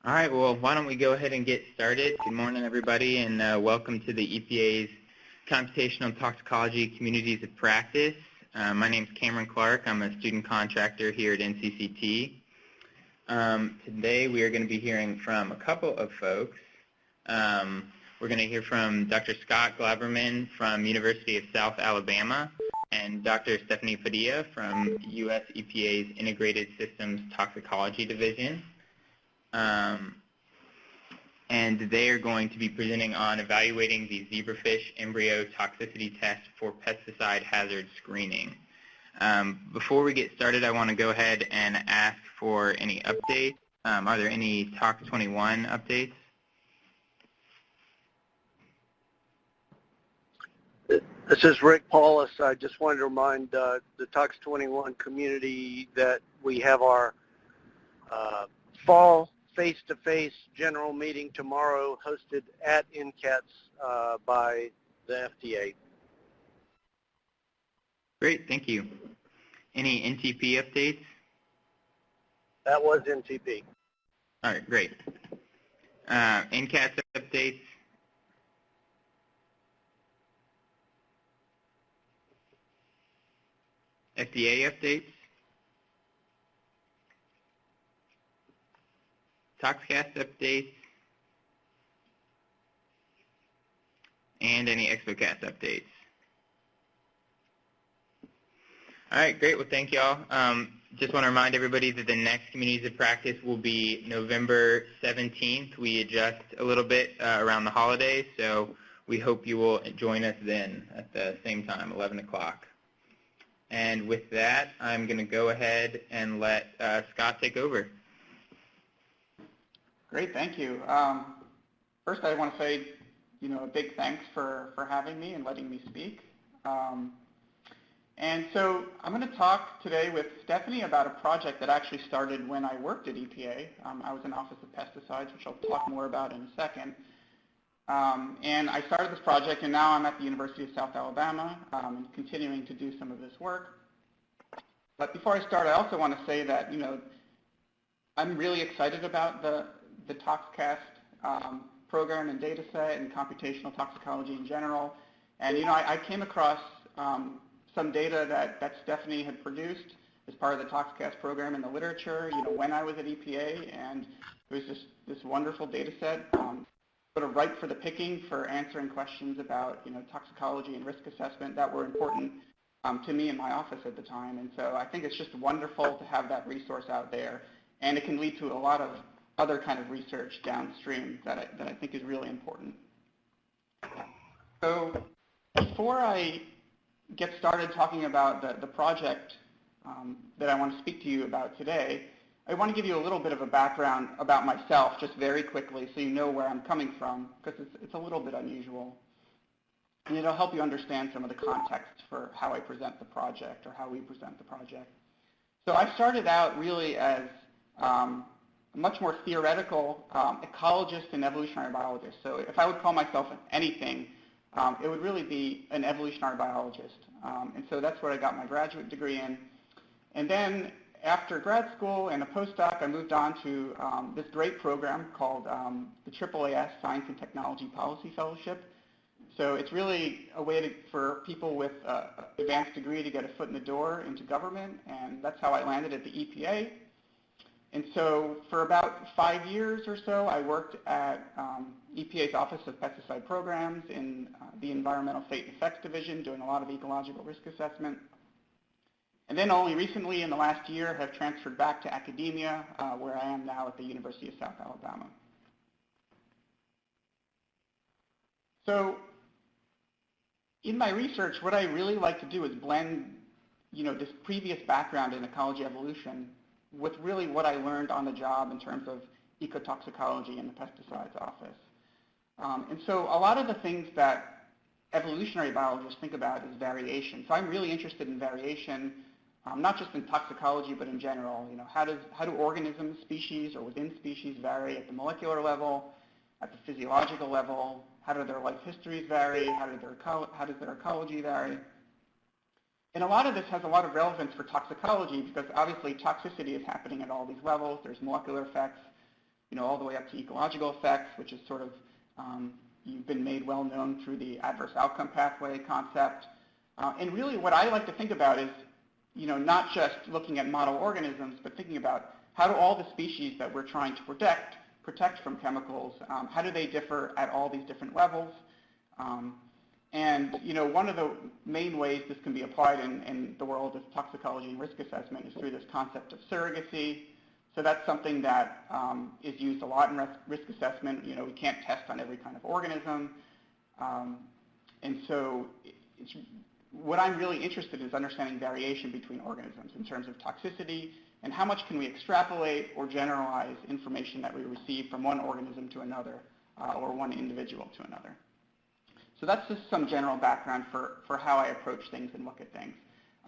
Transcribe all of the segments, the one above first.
All right, well, why don't we go ahead and get started. Good morning, everybody, and welcome to the EPA's Computational Toxicology Communities of Practice. My name is Cameron Clark. I'm a student contractor here at NCCT. Today we are going to be hearing from a couple of folks. We're going to hear from Dr. Scott Glaberman from University of South Alabama and Dr. Stephanie Padilla from US EPA's Integrated Systems Toxicology Division. And they are going to be presenting on evaluating the Zebrafish Embryo Toxicity test for pesticide hazard screening. Before we get started, I want to go ahead and ask for any updates. Are there any Tox 21 updates? This is Rick Paulus. I just wanted to remind the Tox 21 community that we have our fall face-to-face general meeting tomorrow hosted at NCCT by the FDA. Great, thank you. Any NTP updates? That was NTP. All right, great. NCCT updates? FDA updates? ToxCast updates? And any ExpoCast updates? All right, great. Well, thank y'all. Just want to remind everybody that the next Communities of Practice will be November 17th. We adjust a little bit around the holidays, so we hope you will join us then at the same time, 11 o'clock. And with that, I'm going to go ahead and let Scott take over. Great, thank you. First, I want to say, a big thanks for having me and letting me speak. And so I'm going to talk today with Stephanie about a project that actually started when I worked at EPA. I was in Office of Pesticides, which I'll talk more about in a second. And I started this project, and now I'm at the University of South Alabama, continuing to do some of this work. But before I start, I also want to say that, I'm really excited about the ToxCast program and data set and computational toxicology in general. And, I came across some data that Stephanie had produced as part of the ToxCast program in the literature, when I was at EPA, and it was just this wonderful data set, sort of ripe for the picking for answering questions about, toxicology and risk assessment that were important to me in my office at the time. And so I think it's just wonderful to have that resource out there, and it can lead to a lot of other kind of research downstream that I think is really important. So before I get started talking about the project that I want to speak to you about today, I want to give you a little bit of a background about myself, just very quickly, so you know where I'm coming from, because it's a little bit unusual. And it'll help you understand some of the context for how I present the project or how we present the project. So I started out really as a much more theoretical ecologist and evolutionary biologist. So if I would call myself anything, it would really be an evolutionary biologist. And so that's what I got my graduate degree in. And then after grad school and a postdoc, I moved on to this great program called the AAAS Science and Technology Policy Fellowship. So it's really a way for people with an advanced degree to get a foot in the door into government, and that's how I landed at the EPA. And so for about 5 years or so, I worked at EPA's Office of Pesticide Programs in the Environmental Fate and Effects Division, doing a lot of ecological risk assessment. And then only recently, in the last year, have transferred back to academia, where I am now at the University of South Alabama. So in my research, what I really like to do is blend, this previous background in ecology evolution with really what I learned on the job in terms of ecotoxicology in the pesticides office. And so a lot of the things that evolutionary biologists think about is variation. So I'm really interested in variation, not just in toxicology, but in general. How do organisms, species, or within species vary at the molecular level, at the physiological level? How do their life histories vary? How does their ecology vary? And a lot of this has a lot of relevance for toxicology because obviously toxicity is happening at all these levels. There's molecular effects. all the way up to ecological effects, which is sort of you've been made well known through the adverse outcome pathway concept. And really what I like to think about is, not just looking at model organisms, but thinking about how do all the species that we're trying to protect from chemicals, how do they differ at all these different levels? And one of the main ways this can be applied in the world of toxicology and risk assessment is through this concept of surrogacy. So that's something that is used a lot in risk assessment. We can't test on every kind of organism. And so what I'm really interested in is understanding variation between organisms in terms of toxicity and how much can we extrapolate or generalize information that we receive from one organism to another or one individual to another. So that's just some general background for how I approach things and look at things.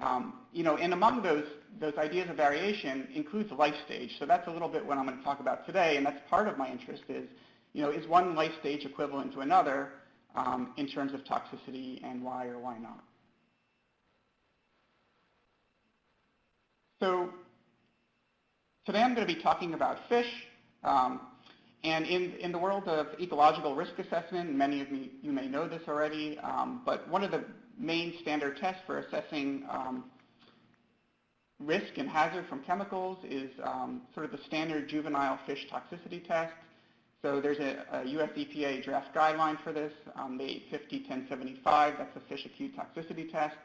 And among those ideas of variation includes life stage. So that's a little bit what I'm going to talk about today, and that's part of my interest is one life stage equivalent to another in terms of toxicity, and why or why not? So today I'm going to be talking about fish. And in the world of ecological risk assessment, many of you may know this already, but one of the main standard tests for assessing risk and hazard from chemicals is sort of the standard juvenile fish toxicity test. So there's a US EPA draft guideline for this, the 850-1075, that's a fish acute toxicity test.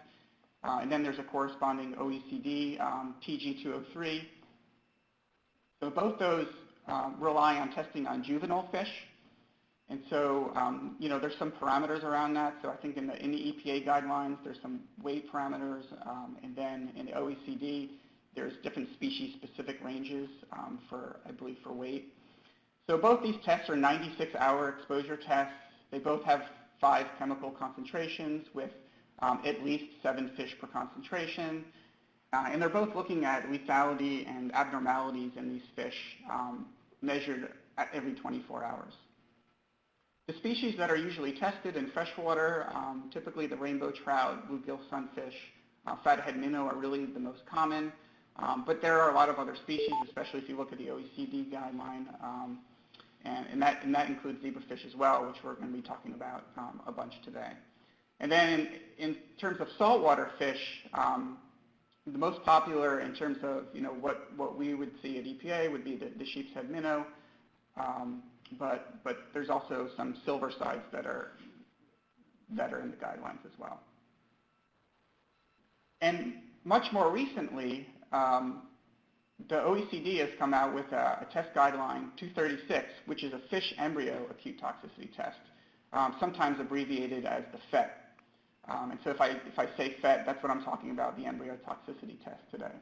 And then there's a corresponding OECD TG203. So both those rely on testing on juvenile fish. And so, there's some parameters around that. So I think in the EPA guidelines, there's some weight parameters. And then in the OECD, there's different species-specific ranges I believe, for weight. So both these tests are 96-hour exposure tests. They both have 5 chemical concentrations with at least 7 fish per concentration. And they're both looking at lethality and abnormalities in these fish measured at every 24 hours. The species that are usually tested in freshwater, typically the rainbow trout, bluegill sunfish, fathead minnow are really the most common. But there are a lot of other species, especially if you look at the OECD guideline, and that includes zebrafish as well, which we're going to be talking about a bunch today. And then in terms of saltwater fish, the most popular in terms of what we would see at EPA would be the sheep's head minnow, but there's also some silver sides that are in the guidelines as well. And much more recently, the OECD has come out with a test guideline 236, which is a fish embryo acute toxicity test, sometimes abbreviated as the FET. And so if I say FET, that's what I'm talking about, the embryo toxicity test today.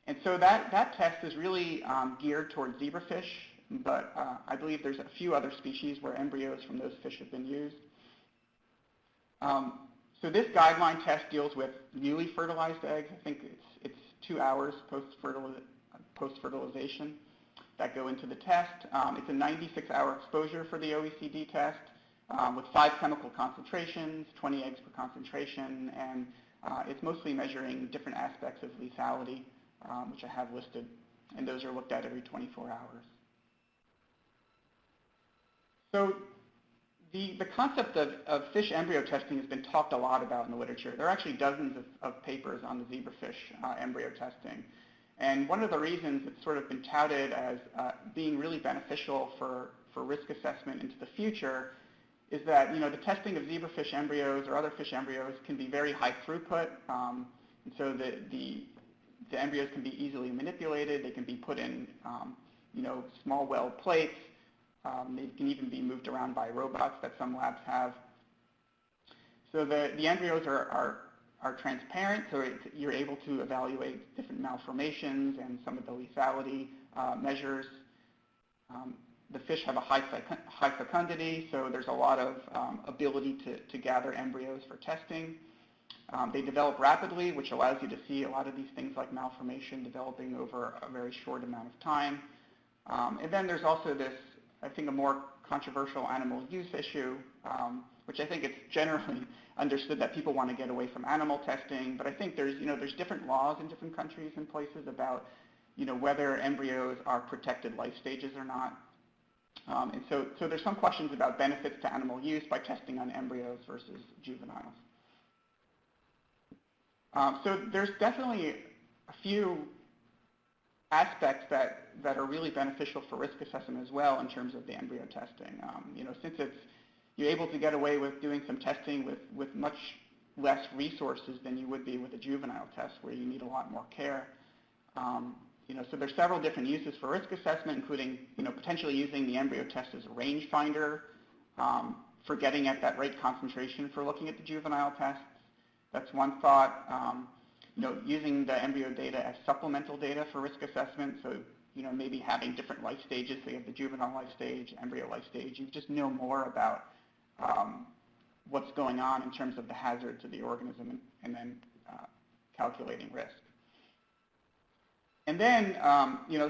And so that test is really geared towards zebrafish, but I believe there's a few other species where embryos from those fish have been used. So this guideline test deals with newly fertilized eggs. I think it's 2 hours post-fertilization that go into the test. It's a 96-hour exposure for the OECD test with 5 chemical concentrations, 20 eggs per concentration, and it's mostly measuring different aspects of lethality, which I have listed, and those are looked at every 24 hours. So the concept of fish embryo testing has been talked a lot about in the literature. There are actually dozens of papers on the zebrafish embryo testing. And one of the reasons it's sort of been touted as being really beneficial for risk assessment into the future is that the testing of zebrafish embryos or other fish embryos can be very high throughput. And so the embryos can be easily manipulated. They can be put in small well plates. They can even be moved around by robots that some labs have. So the embryos are transparent, so you're able to evaluate different malformations and some of the lethality measures. The fish have a high fecundity, so there's a lot of ability to gather embryos for testing. They develop rapidly, which allows you to see a lot of these things like malformation developing over a very short amount of time. And then there's also this, I think, a more controversial animal use issue, which I think it's generally understood that people want to get away from animal testing, but I think there's different laws in different countries and places about whether embryos are protected life stages or not. And so there's some questions about benefits to animal use by testing on embryos versus juveniles. So there's definitely a few aspects that are really beneficial for risk assessment as well in terms of the embryo testing. Since you're able to get away with doing some testing with much less resources than you would be with a juvenile test where you need a lot more care. So there's several different uses for risk assessment, including potentially using the embryo test as a range finder for getting at that right concentration for looking at the juvenile tests. That's one thought. Using the embryo data as supplemental data for risk assessment. So maybe having different life stages. So you have the juvenile life stage, embryo life stage. You just know more about what's going on in terms of the hazard to the organism, and then calculating risk. And then,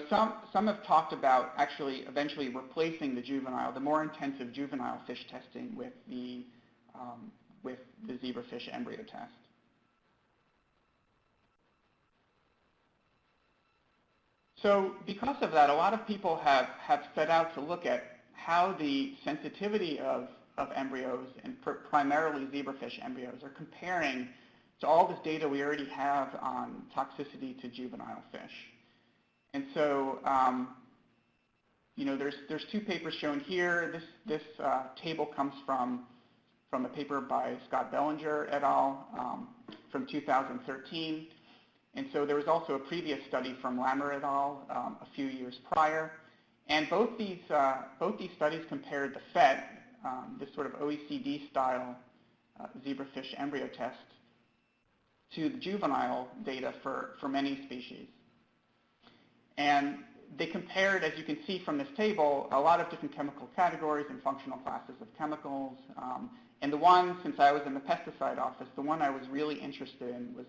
some have talked about actually eventually replacing the more intensive juvenile fish testing with the zebrafish embryo test. So because of that, a lot of people have set out to look at how the sensitivity of embryos, and primarily zebrafish embryos, are comparing to all this data we already have on toxicity to juvenile fish. And so, there's two papers shown here. This table comes from a paper by Scott Bellinger et al. From 2013. And so there was also a previous study from Lammer et al. A few years prior. And both these studies compared the FET, this sort of OECD-style zebrafish embryo test, to the juvenile data for many species. And they compared, as you can see from this table, a lot of different chemical categories and functional classes of chemicals. And the one, since I was in the pesticide office, the one I was really interested in was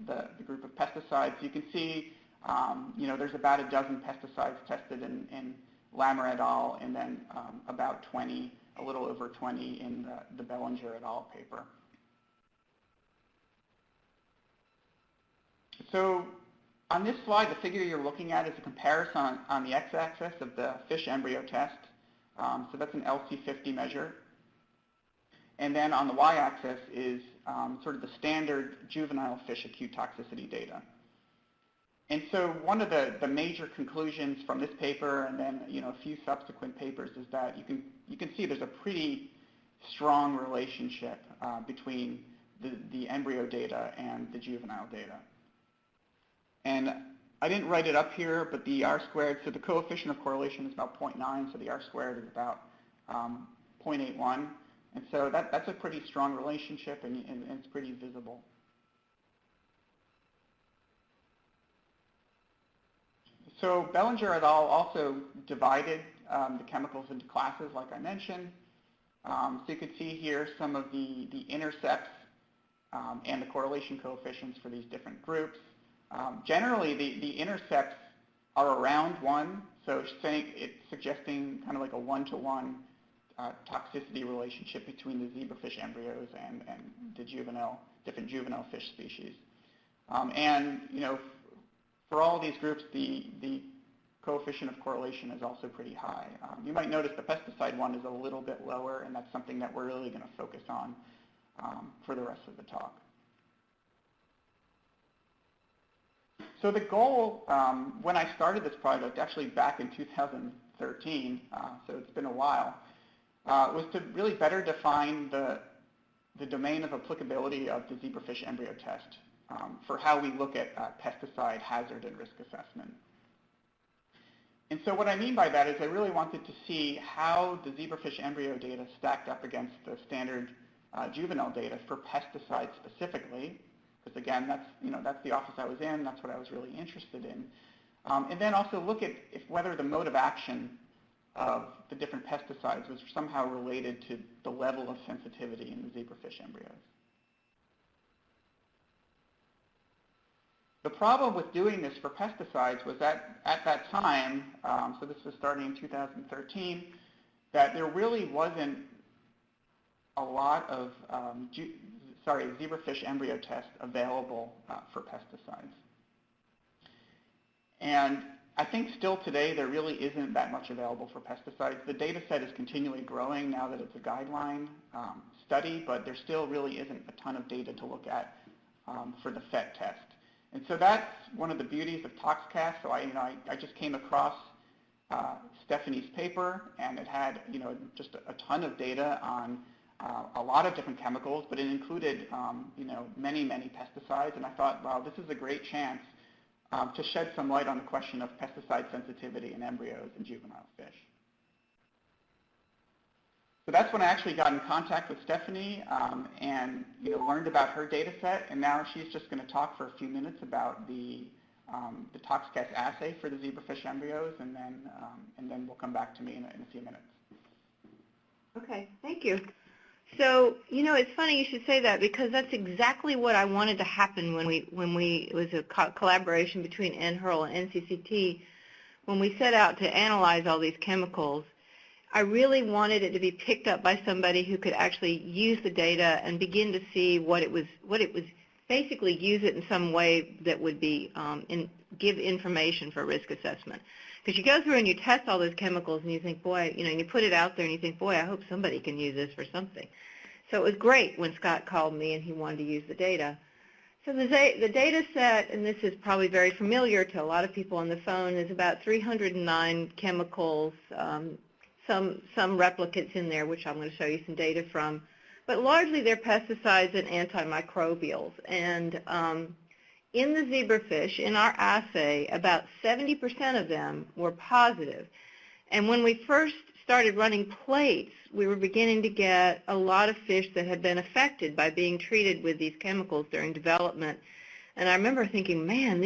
the group of pesticides. You can see, there's about a dozen pesticides tested in Lammer et al., and then about 20, a little over 20 in the Bellinger et al. Paper. So on this slide, the figure you're looking at is a comparison on the x-axis of the fish embryo test. So that's an LC50 measure. And then on the y-axis is sort of the standard juvenile fish acute toxicity data. And so one of the major conclusions from this paper, and then a few subsequent papers, is that you can see there's a pretty strong relationship between the embryo data and the juvenile data. And I didn't write it up here, but the R-squared, so the coefficient of correlation is about 0.9, so the R-squared is about 0.81. And so that's a pretty strong relationship, and it's pretty visible. So Bellinger et al. Also divided the chemicals into classes, like I mentioned. So you can see here some of the intercepts and the correlation coefficients for these different groups. Generally, the intercepts are around 1, so it's suggesting kind of like a 1-to-1 toxicity relationship between the zebrafish embryos and the different juvenile fish species. And for all these groups, the coefficient of correlation is also pretty high. You might notice the pesticide one is a little bit lower, and that's something that we're really going to focus on for the rest of the talk. So the goal, when I started this project, actually back in 2013, so it's been a while, was to really better define the domain of applicability of the zebrafish embryo test for how we look at pesticide hazard and risk assessment. And so what I mean by that is I really wanted to see how the zebrafish embryo data stacked up against the standard juvenile data for pesticides specifically, because again, that's the office I was in, that's what I was really interested in. And then also look at whether the mode of action of the different pesticides was somehow related to the level of sensitivity in the zebrafish embryos. The problem with doing this for pesticides was that at that time, so this was starting in 2013, that there really wasn't a lot of zebrafish embryo tests available for pesticides. And I think still today there really isn't that much available for pesticides. The data set is continually growing now that it's a guideline study, but there still really isn't a ton of data to look at for the FET test. And so that's one of the beauties of ToxCast. So I just came across Stephanie's paper, and it had just a ton of data on a lot of different chemicals, but it included many pesticides. And I thought, wow, this is a great chance to shed some light on the question of pesticide sensitivity in embryos and juvenile fish. So that's when I actually got in contact with Stephanie and learned about her data set, and now she's just going to talk for a few minutes about the ToxCast assay for the zebrafish embryos, and then we'll come back to me in a few minutes. Okay, thank you. So, it's funny you should say that, because that's exactly what I wanted to happen when it was a collaboration between NHRL and NCCT. When we set out to analyze all these chemicals, I really wanted it to be picked up by somebody who could actually use the data and begin to see what it was, basically use it in some way that would be, give information for risk assessment. Because you go through and you test all those chemicals and you think, boy, and you put it out there and you think, boy, I hope somebody can use this for something. So it was great when Scott called me and he wanted to use the data. So the data set, and this is probably very familiar to a lot of people on the phone, is about 309 chemicals, some replicates in there, which I'm going to show you some data from. But largely they're pesticides and antimicrobials. And in the zebrafish, in our assay, about 70% of them were positive. And when we first started running plates, we were beginning to get a lot of fish that had been affected by being treated with these chemicals during development. And I remember thinking, man,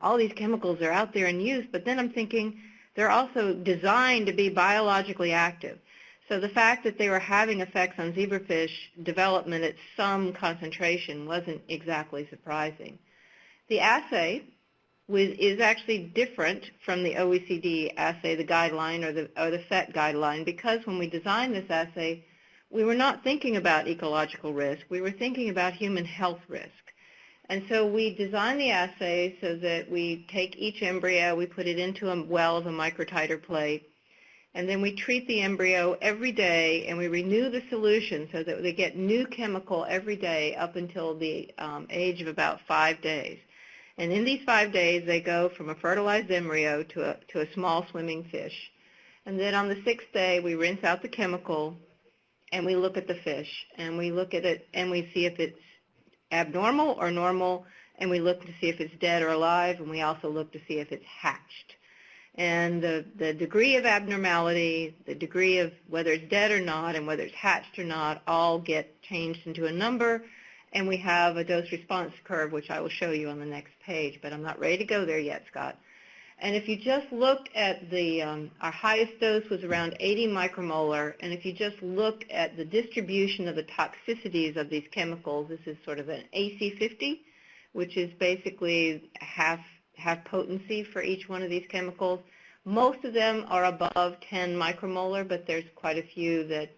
all these chemicals are out there in use, but then I'm thinking they're also designed to be biologically active. So the fact that they were having effects on zebrafish development at some concentration wasn't exactly surprising. The assay is actually different from the OECD assay, the guideline, or the FET guideline, because when we designed this assay, we were not thinking about ecological risk. We were thinking about human health risk. And so we designed the assay so that we take each embryo, we put it into a well of a microtiter plate, and then we treat the embryo every day, and we renew the solution so that they get new chemical every day up until the age of about 5 days. And in these 5 days, they go from a fertilized embryo to a small swimming fish. And then on the 6th day, we rinse out the chemical, and we look at the fish, and we look at it, and we see if it's abnormal or normal, and we look to see if it's dead or alive, and we also look to see if it's hatched. And the degree of abnormality, the degree of whether it's dead or not, and whether it's hatched or not, all get changed into a number, and we have a dose-response curve, which I will show you on the next page, but I'm not ready to go there yet, Scott. And if you just look at our highest dose was around 80 micromolar, and if you just look at the distribution of the toxicities of these chemicals, this is sort of an AC50, which is basically half potency for each one of these chemicals. Most of them are above 10 micromolar, but there's quite a few that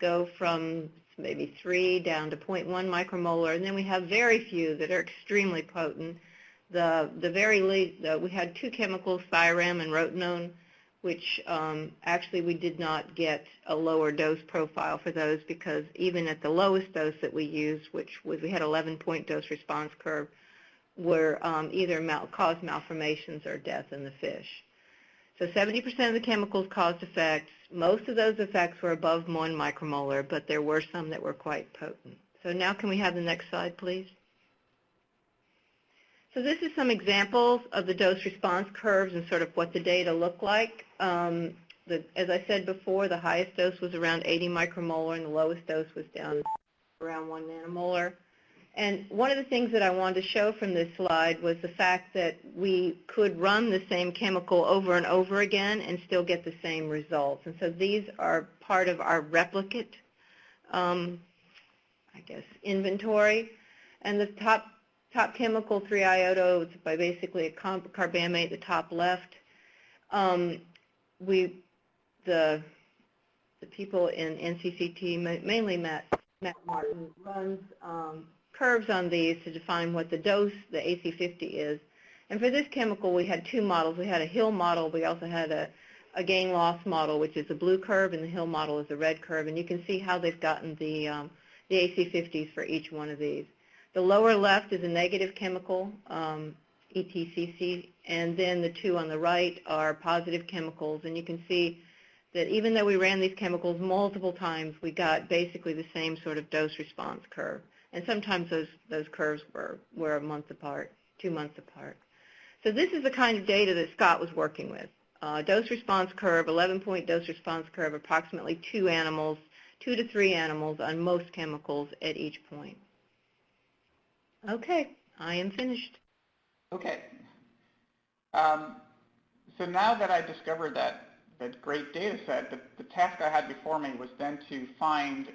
go from maybe 3 down to 0.1 micromolar, and then we have very few that are extremely potent. We had 2 chemicals, thiram and rotenone, which actually we did not get a lower dose profile for those, because even at the lowest dose that we used, which was, we had 11-point dose response curve, were either caused malformations or death in the fish. So 70% of the chemicals caused effects. Most of those effects were above 1 micromolar, but there were some that were quite potent. So now can we have the next slide, please? So this is some examples of the dose response curves and sort of what the data look like. As I said before, the highest dose was around 80 micromolar, and the lowest dose was down around 1 nanomolar. And one of the things that I wanted to show from this slide was the fact that we could run the same chemical over and over again and still get the same results. And so these are part of our replicate, inventory. And the top chemical, 3-iodo, it's by basically a carbamate, the top left. The people in NCCT, mainly Matt Martin, runs curves on these to define what the dose, the AC50 is. And for this chemical, we had two models. We had a hill model. We also had a gain loss model, which is a blue curve, and the hill model is a red curve. And you can see how they've gotten the AC50s for each one of these. The lower left is a negative chemical, ETCC, and then the two on the right are positive chemicals. And you can see that even though we ran these chemicals multiple times, we got basically the same sort of dose-response curve. And sometimes those curves were a month apart, 2 months apart. So this is the kind of data that Scott was working with. Dose-response curve, 11-point dose-response curve, approximately 2 to 3 animals on most chemicals at each point. Okay, I am finished. Okay. So now that I discovered that great data set, the task I had before me was then to find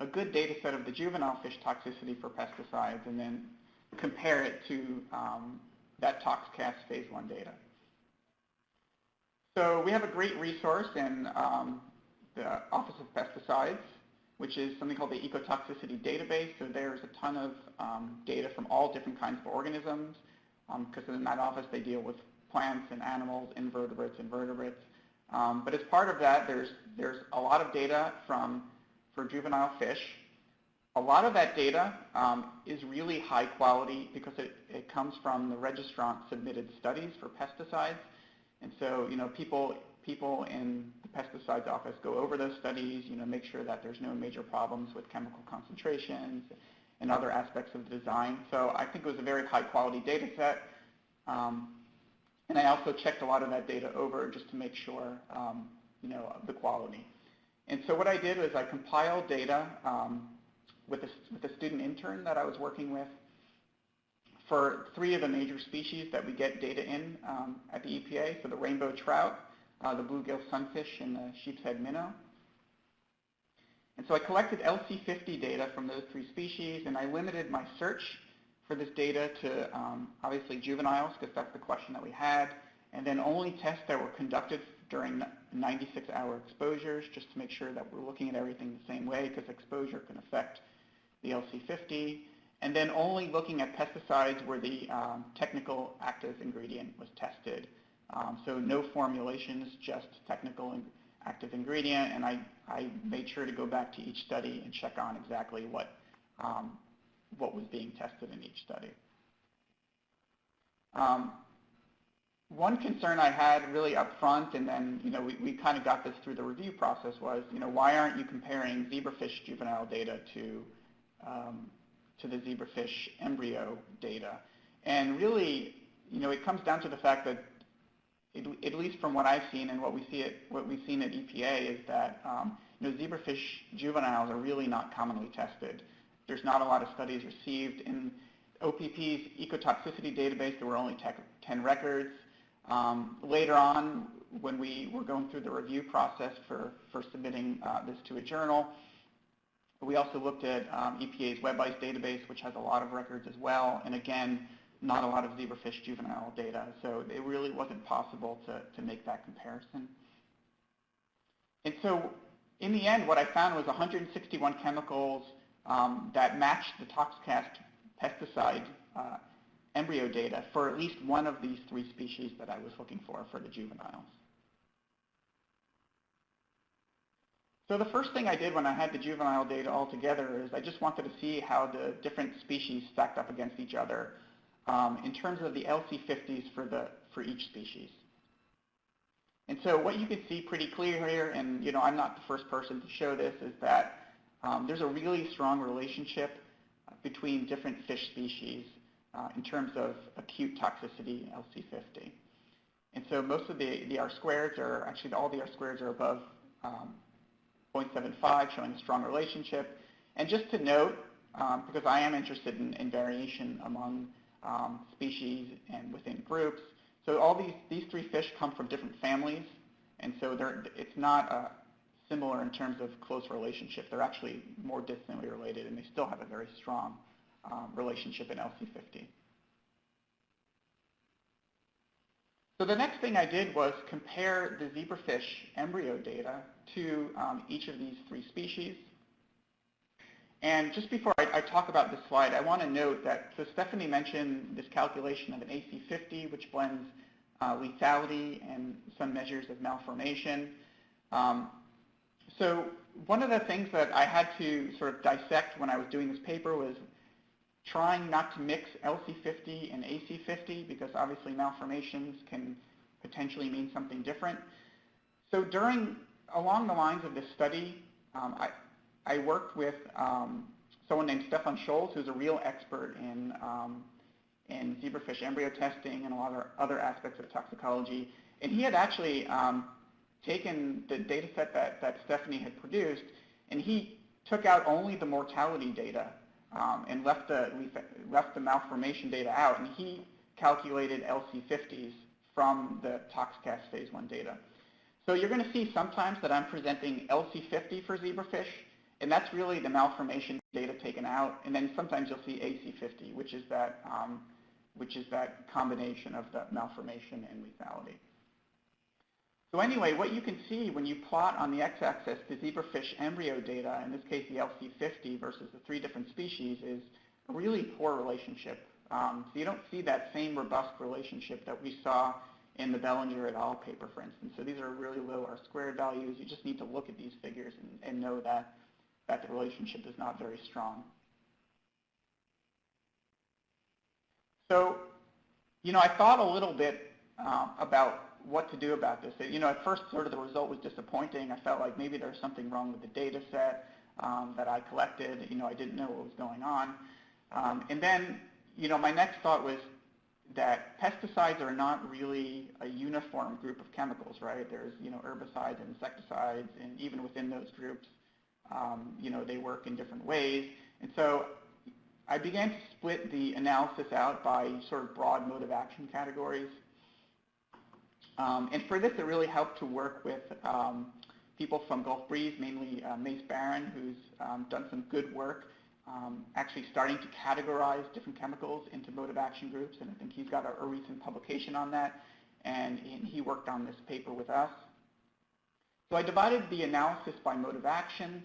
a good data set of the juvenile fish toxicity for pesticides and then compare it to that ToxCast phase 1 data. So we have a great resource in the Office of Pesticides, which is something called the Ecotoxicity Database. So there's a ton of data from all different kinds of organisms, because in that office they deal with plants and animals, invertebrates, and vertebrates. But as part of that, there's a lot of data for juvenile fish. A lot of that data is really high quality because it comes from the registrant submitted studies for pesticides. And so, people in the pesticides office go over those studies, make sure that there's no major problems with chemical concentrations and other aspects of the design. So I think it was a very high quality data set. And I also checked a lot of that data over just to make sure, of the quality. And so what I did was I compiled data with a student intern that I was working with for 3 of the major species that we get data in at the EPA, so the rainbow trout, the bluegill sunfish, and the sheepshead minnow. And so I collected LC50 data from those 3 species, and I limited my search for this data to obviously juveniles, because that's the question that we had, and then only tests that were conducted during 96-hour exposures, just to make sure that we're looking at everything the same way, because exposure can affect the LC50. And then only looking at pesticides where the technical active ingredient was tested. So no formulations, just technical active ingredient. And I made sure to go back to each study and check on exactly what was being tested in each study. One concern I had really up front, and then we kind of got this through the review process, was why aren't you comparing zebrafish juvenile data to the zebrafish embryo data? And really, it comes down to the fact that, at least from what I've seen and what we've seen at EPA, is that zebrafish juveniles are really not commonly tested. There's not a lot of studies received. In OPP's ecotoxicity database, there were only 10 records. Later on, when we were going through the review process for submitting this to a journal, we also looked at EPA's WebICE database, which has a lot of records as well, and again, not a lot of zebrafish juvenile data, so it really wasn't possible to make that comparison. And so, in the end, what I found was 161 chemicals that matched the ToxCast pesticide embryo data for at least one of these 3 species that I was looking for the juveniles. So the first thing I did when I had the juvenile data all together is I just wanted to see how the different species stacked up against each other in terms of the LC50s for each species. And so what you can see pretty clear here, and I'm not the first person to show this, is that there's a really strong relationship between different fish species in terms of acute toxicity LC50. And so most of the R-squareds are, actually all the R-squareds are above 0.75, showing a strong relationship. And just to note, because I am interested in variation among species and within groups, so all these 3 fish come from different families, and so it's not similar in terms of close relationship. They're actually more distantly related, and they still have a very strong relationship in LC50. So the next thing I did was compare the zebrafish embryo data to each of these 3 species. And just before I talk about this slide, I want to note that, so Stephanie mentioned this calculation of an AC50, which blends lethality and some measures of malformation. So one of the things that I had to sort of dissect when I was doing this paper was trying not to mix LC50 and AC50 because obviously malformations can potentially mean something different. So along the lines of this study, I worked with someone named Stefan Scholz, who's a real expert in zebrafish embryo testing and a lot of other aspects of toxicology. And he had actually taken the data set that Stephanie had produced, and he took out only the mortality data and left the malformation data out, and he calculated LC50s from the ToxCast phase 1 data. So you're going to see sometimes that I'm presenting LC50 for zebrafish, and that's really the malformation data taken out, and then sometimes you'll see AC50, which is that combination of the malformation and lethality. So anyway, what you can see when you plot on the x-axis the zebrafish embryo data, in this case the LC50 versus the 3 different species, is a really poor relationship. So you don't see that same robust relationship that we saw in the Bellinger et al. Paper, for instance. So these are really low R-squared values. You just need to look at these figures and know that the relationship is not very strong. So, I thought a little bit about what to do about this. At first, sort of the result was disappointing. I felt like maybe there was something wrong with the data set that I collected. I didn't know what was going on. And then, my next thought was that pesticides are not really a uniform group of chemicals, right? There's, herbicides and insecticides, and even within those groups, they work in different ways. And so I began to split the analysis out by sort of broad mode of action categories. And for this, it really helped to work with people from Gulf Breeze, mainly Mace Barron, who's done some good work actually starting to categorize different chemicals into mode of action groups. And I think he's got a recent publication on that. And he worked on this paper with us. So I divided the analysis by mode of action.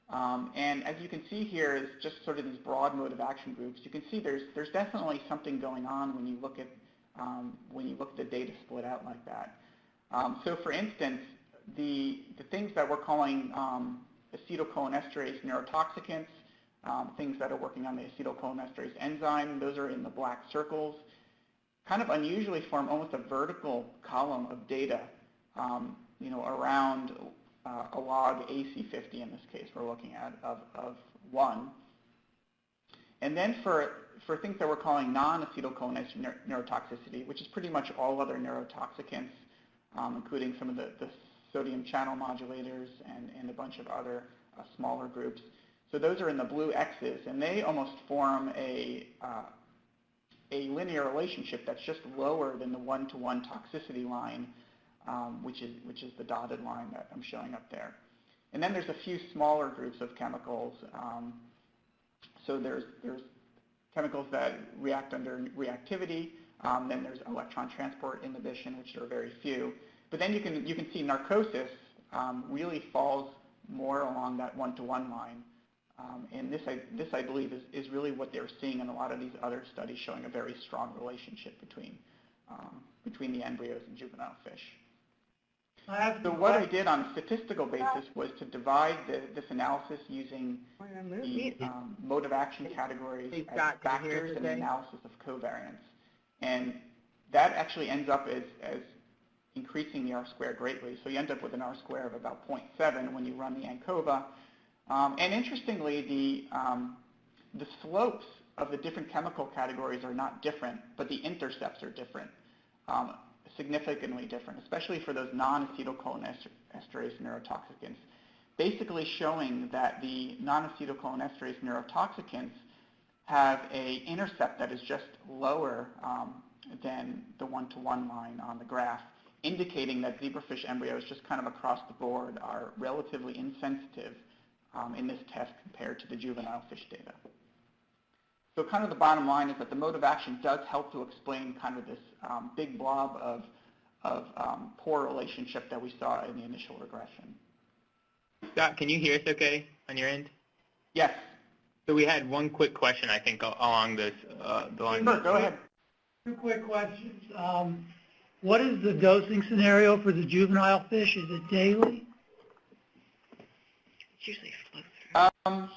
And as you can see here is just sort of these broad mode of action groups. You can see there's definitely something going on when you look at the data split out like that. So for instance, the things that we're calling acetylcholinesterase neurotoxicants, things that are working on the acetylcholinesterase enzyme, those are in the black circles, kind of unusually form almost a vertical column of data, around a log AC50 in this case we're looking at of 1. And then for things that we're calling non-acetylcholinesterase neurotoxicity, which is pretty much all other neurotoxicants, including some of the sodium channel modulators and a bunch of other smaller groups. So those are in the blue X's, and they almost form a linear relationship that's just lower than the 1-to-1 toxicity line, which is the dotted line that I'm showing up there. And then there's a few smaller groups of chemicals. So there's chemicals that react under reactivity. Then there's electron transport inhibition, which are very few. But then you can see narcosis really falls more along that 1-to-1 line. And this I believe is really what they're seeing in a lot of these other studies, showing a very strong relationship between the embryos and juvenile fish. So what I did on a statistical basis was to divide this analysis using the mode of action categories as factors and the analysis of covariance. And that actually ends up as increasing the R-squared greatly. So you end up with an R-square of about 0.7 when you run the ANCOVA. And interestingly, the slopes of the different chemical categories are not different, but the intercepts are different, significantly different, especially for those non-acetylcholinesterase neurotoxicants, basically showing that the non-acetylcholinesterase neurotoxicants have an intercept that is just lower than the 1-to-1 line on the graph, indicating that zebrafish embryos just kind of across the board are relatively insensitive in this test compared to the juvenile fish data. So kind of the bottom line is that the mode of action does help to explain kind of this big blob of poor relationship that we saw in the initial regression. Scott, can you hear us okay on your end? Yes. So we had one quick question, I think, along this the line. Go ahead. Two quick questions. What is the dosing scenario for the juvenile fish? Is it daily? It's usually flow through.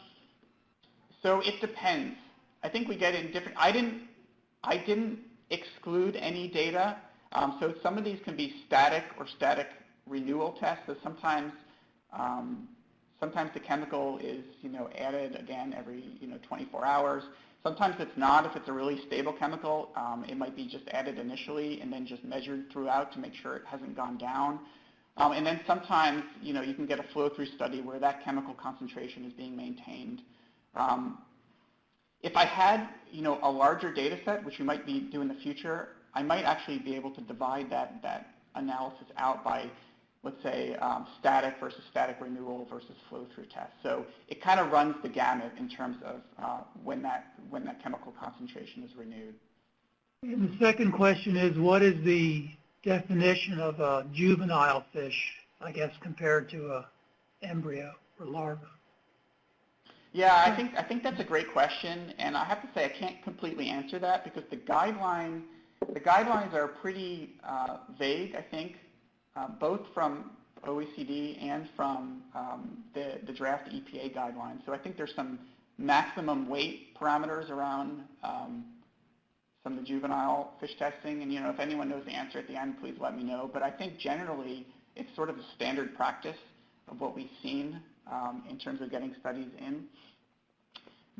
So it depends. I think we get it in different. I didn't exclude any data. So some of these can be static or static renewal tests. So sometimes the chemical is added again every 24 hours. Sometimes it's not. If it's a really stable chemical, it might be just added initially and then just measured throughout to make sure it hasn't gone down. And then sometimes you can get a flow-through study where that chemical concentration is being maintained. If I had a larger data set, which we might do in the future, I might actually be able to divide that analysis out by, let's say, static versus static renewal versus flow-through test. So it kind of runs the gamut in terms of when that chemical concentration is renewed. And the second question is, what is the definition of a juvenile fish, I guess, compared to a embryo or larva? Yeah, I think that's a great question, and I have to say I can't completely answer that because the guidelines are pretty vague, I think, both from OECD and from the draft EPA guidelines. So I think there's some maximum weight parameters around some of the juvenile fish testing, and if anyone knows the answer at the end, please let me know. But I think generally it's sort of a standard practice of what we've seen in terms of getting studies in.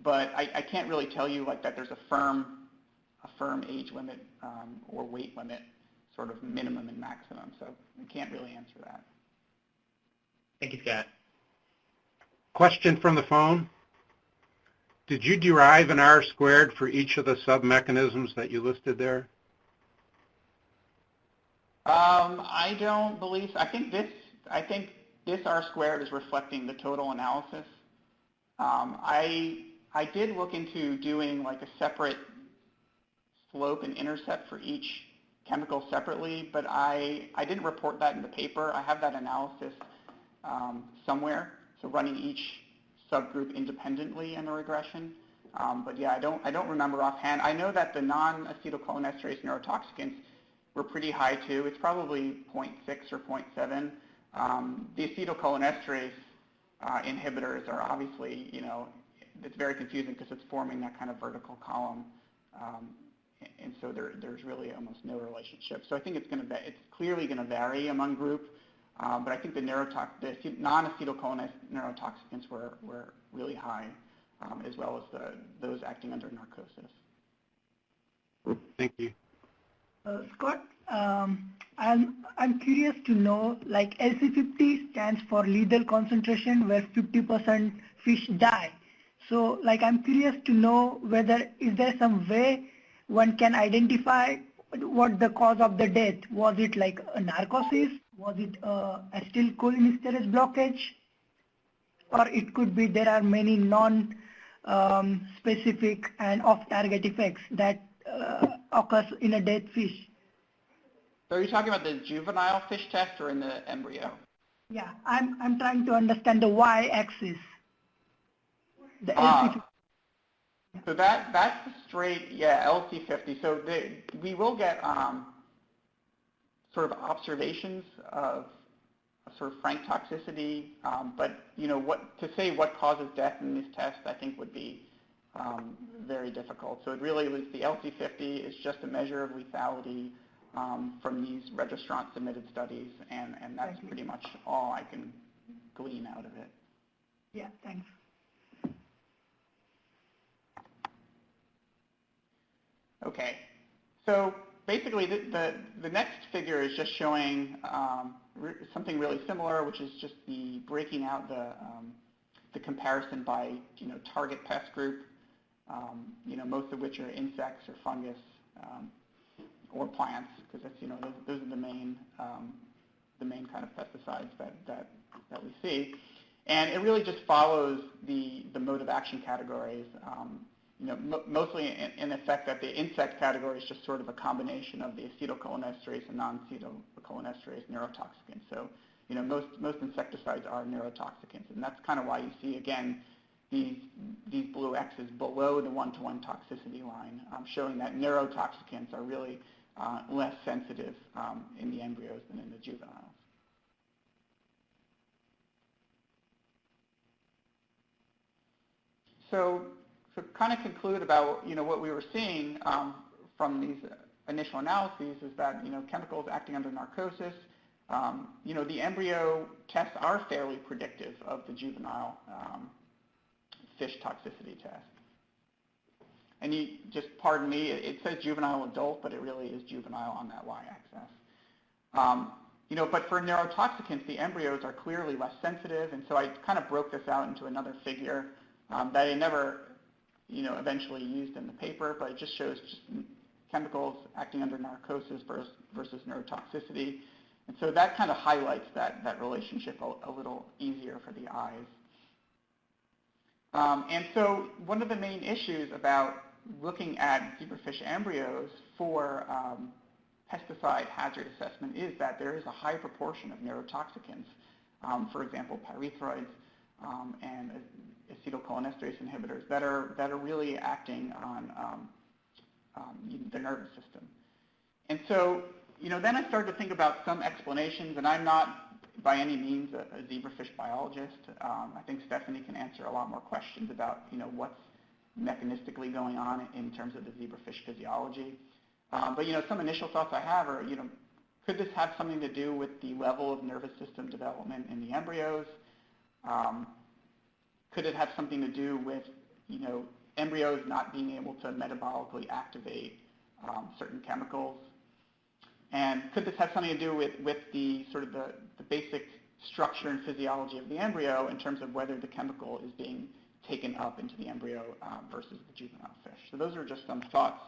But I can't really tell you like that there's a firm age limit or weight limit, sort of minimum and maximum. So I can't really answer that. Thank you, Scott. Question from the phone. Did you derive an R-squared for each of the sub-mechanisms that you listed there? I don't believe so. I think this R-squared is reflecting the total analysis. I did look into doing like a separate slope and intercept for each chemical separately, but I didn't report that in the paper. I have that analysis somewhere, so running each subgroup independently in the regression. But yeah, I don't remember offhand. I know that the non-acetylcholinesterase neurotoxicants were pretty high too. It's probably 0.6 or 0.7. The acetylcholinesterase inhibitors are obviously, it's very confusing because it's forming that kind of vertical column. And so there's really almost no relationship. So I think it's clearly going to vary among group, but I think the non-acetylcholinesterase neurotoxicants were really high, as well as those acting under narcosis. Thank you. Scott, I'm curious to know, like LC50 stands for lethal concentration where 50% fish die. So like I'm curious to know whether is there some way one can identify what the cause of the death? Was it like a narcosis? Was it acetylcholinesterase blockage? Or it could be there are many non-specific and off-target effects that occurs in a dead fish. So are you talking about the juvenile fish test or in the embryo? Yeah, I'm trying to understand the y-axis. The LC50. So that's the straight, LC50. So we will get sort of observations of sort of frank toxicity, but to say what causes death in this test, I think would be very difficult. So it really was the LC50 is just a measure of lethality from these registrant submitted studies, and that's pretty much all I can glean out of it. Yeah, thanks. Okay, so basically the next figure is just showing something really similar, which is just the breaking out the comparison by target pest group, most of which are insects or fungus or plants, because that's those are the main kind of pesticides that we see, and it really just follows the mode of action categories. Mostly in the fact that the insect category is just sort of a combination of the acetylcholinesterase and non-acetylcholinesterase neurotoxicants. So, most insecticides are neurotoxicants, and that's kind of why you see, again, these blue X's below the 1-to-1 toxicity line, showing that neurotoxicants are really less sensitive in the embryos than in the juveniles. So to kind of conclude about what we were seeing from these initial analyses is that chemicals acting under narcosis, the embryo tests are fairly predictive of the juvenile fish toxicity test. And you just pardon me, it says juvenile adult, but it really is juvenile on that y-axis. But for neurotoxicants, the embryos are clearly less sensitive, and so I kind of broke this out into another figure that I never, eventually used in the paper, but it just shows chemicals acting under narcosis versus neurotoxicity. And so that kind of highlights that relationship a little easier for the eyes. And so one of the main issues about looking at zebrafish embryos for pesticide hazard assessment is that there is a high proportion of neurotoxicants, for example, pyrethroids and acetylcholinesterase inhibitors that are really acting on the nervous system. And so, then I started to think about some explanations, and I'm not by any means a zebrafish biologist. I think Stephanie can answer a lot more questions about, what's mechanistically going on in terms of the zebrafish physiology. But, some initial thoughts I have are, could this have something to do with the level of nervous system development in the embryos? Could it have something to do with, embryos not being able to metabolically activate certain chemicals? And could this have something to do with the sort of the basic structure and physiology of the embryo in terms of whether the chemical is being taken up into the embryo versus the juvenile fish? So those are just some thoughts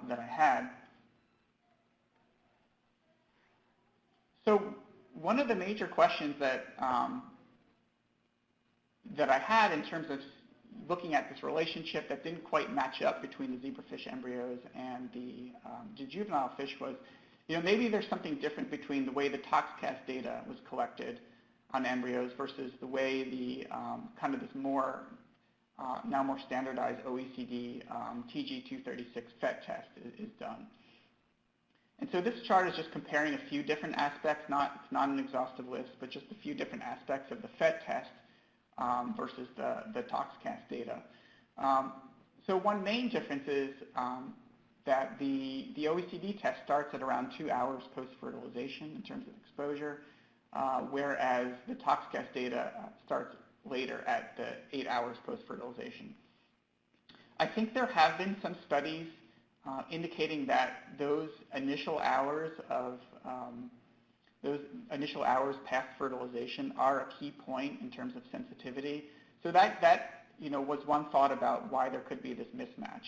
that I had. So one of the major questions that I had in terms of looking at this relationship that didn't quite match up between the zebrafish embryos and the juvenile fish was, maybe there's something different between the way the ToxCast data was collected on embryos versus the way the kind of this more now more standardized OECD TG236 FET test is done. And so this chart is just comparing a few different aspects, it's not an exhaustive list, but just a few different aspects of the FET test versus the ToxCast data. So one main difference is that the OECD test starts at around 2 hours post-fertilization in terms of exposure, whereas the ToxCast data starts later at the 8 hours post-fertilization. I think there have been some studies indicating that those initial hours past fertilization are a key point in terms of sensitivity. So that was one thought about why there could be this mismatch.